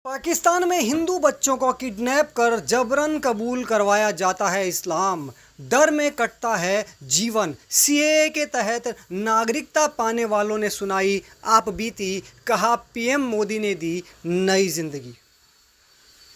पाकिस्तान में हिंदू बच्चों को किडनैप कर जबरन कबूल करवाया जाता है इस्लाम। डर में कटता है जीवन। सीएए के तहत नागरिकता पाने वालों ने सुनाई आप बीती, कहा पीएम मोदी ने दी नई जिंदगी।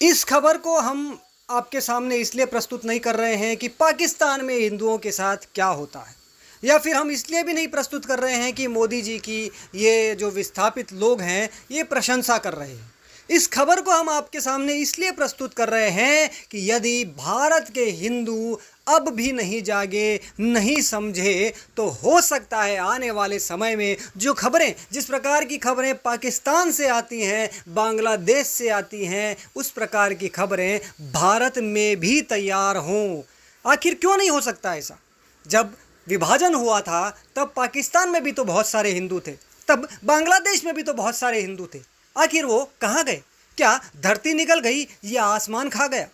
इस खबर को हम आपके सामने इसलिए प्रस्तुत नहीं कर रहे हैं कि पाकिस्तान में हिंदुओं के साथ क्या होता है, या फिर हम इसलिए भी नहीं प्रस्तुत कर रहे हैं कि मोदी जी की ये जो विस्थापित लोग हैं ये प्रशंसा कर रहे हैं। इस खबर को हम आपके सामने इसलिए प्रस्तुत कर रहे हैं कि यदि भारत के हिंदू अब भी नहीं जागे, नहीं समझे, तो हो सकता है आने वाले समय में जो खबरें, जिस प्रकार की खबरें पाकिस्तान से आती हैं, बांग्लादेश से आती हैं, उस प्रकार की खबरें भारत में भी तैयार हों। आखिर क्यों नहीं हो सकता ऐसा? जब विभाजन हुआ था तब पाकिस्तान में भी तो बहुत सारे हिंदू थे, तब बांग्लादेश में भी तो बहुत सारे हिंदू थे। आखिर वो कहाँ गए? क्या धरती निकल गई या आसमान खा गया?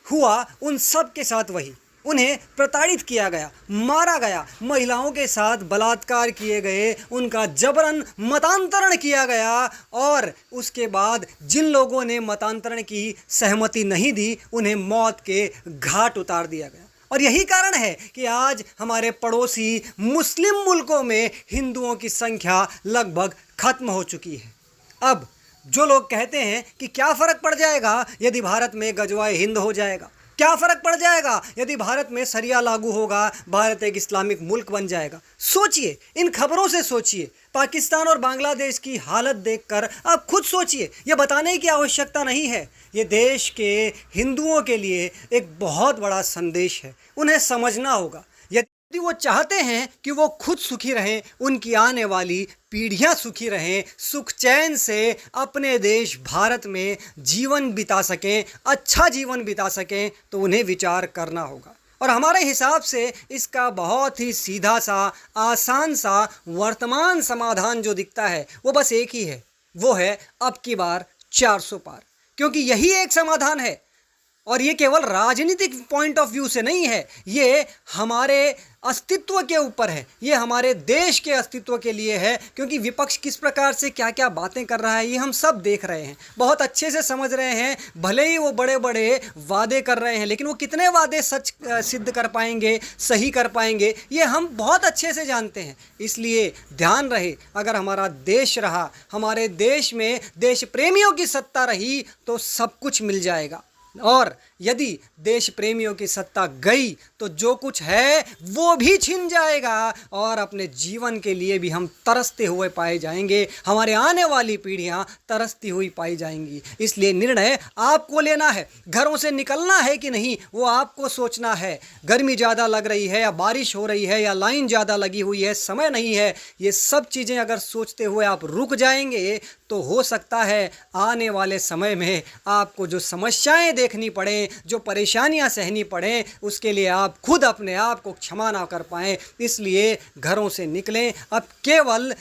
हुआ उन सब के साथ वही। उन्हें प्रताड़ित किया गया, मारा गया, महिलाओं के साथ बलात्कार किए गए, उनका जबरन मतांतरण किया गया, और उसके बाद जिन लोगों ने मतांतरण की सहमति नहीं दी उन्हें मौत के घाट उतार दिया गया। और यही कारण है कि आज हमारे पड़ोसी मुस्लिम मुल्कों में हिंदुओं की संख्या लगभग खत्म हो चुकी है। अब जो लोग कहते हैं कि क्या फ़र्क पड़ जाएगा यदि भारत में गजवाए हिंद हो जाएगा, क्या फ़र्क पड़ जाएगा यदि भारत में शरिया लागू होगा, भारत एक इस्लामिक मुल्क बन जाएगा। सोचिए, इन खबरों से सोचिए, पाकिस्तान और बांग्लादेश की हालत देखकर आप खुद सोचिए। ये बताने की आवश्यकता नहीं है, ये देश के हिंदुओं के लिए एक बहुत बड़ा संदेश है। उन्हें समझना होगा, यदि वो चाहते हैं कि वो खुद सुखी रहें, उनकी आने वाली पीढ़ियां सुखी रहें, सुख चैन से अपने देश भारत में जीवन बिता सकें, अच्छा जीवन बिता सकें, तो उन्हें विचार करना होगा। और हमारे हिसाब से इसका बहुत ही सीधा सा, आसान सा वर्तमान समाधान जो दिखता है वो बस एक ही है, वो है अब की बार 400 पार। क्योंकि यही एक समाधान है, और ये केवल राजनीतिक पॉइंट ऑफ व्यू से नहीं है, ये हमारे अस्तित्व के ऊपर है, ये हमारे देश के अस्तित्व के लिए है। क्योंकि विपक्ष किस प्रकार से क्या क्या बातें कर रहा है ये हम सब देख रहे हैं, बहुत अच्छे से समझ रहे हैं। भले ही वो बड़े बड़े वादे कर रहे हैं, लेकिन वो कितने वादे सच सिद्ध कर पाएंगे, सही कर पाएंगे, ये हम बहुत अच्छे से जानते हैं। इसलिए ध्यान रहे, अगर हमारा देश रहा, हमारे देश में देश प्रेमियों की सत्ता रही तो सब कुछ मिल जाएगा। और यदि देश प्रेमियों की सत्ता गई तो जो कुछ है वो भी छिन जाएगा, और अपने जीवन के लिए भी हम तरसते हुए पाए जाएंगे, हमारे आने वाली पीढ़ियां तरसती हुई पाई जाएंगी। इसलिए निर्णय आपको लेना है, घरों से निकलना है कि नहीं वो आपको सोचना है। गर्मी ज़्यादा लग रही है या बारिश हो रही है या लाइन ज़्यादा लगी हुई है, समय नहीं है, ये सब चीज़ें अगर सोचते हुए आप रुक जाएंगे तो हो सकता है आने वाले समय में आपको जो समस्याएं देखनी पड़े, जो परेशानियां सहनी पड़े, उसके लिए आप खुद अपने आप को क्षमा ना कर पाएं। इसलिए घरों से निकलें। अब केवल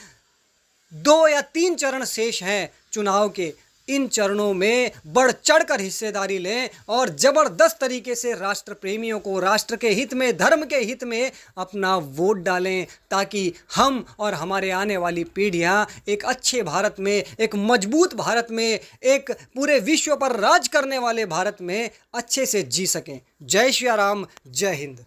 2 या 3 चरण शेष हैं चुनाव के। इन चरणों में बढ़ चढ़कर हिस्सेदारी लें और ज़बरदस्त तरीके से राष्ट्र प्रेमियों को राष्ट्र के हित में, धर्म के हित में अपना वोट डालें, ताकि हम और हमारे आने वाली पीढ़ियां एक अच्छे भारत में, एक मजबूत भारत में, एक पूरे विश्व पर राज करने वाले भारत में अच्छे से जी सकें। जय श्री राम, जय हिंद।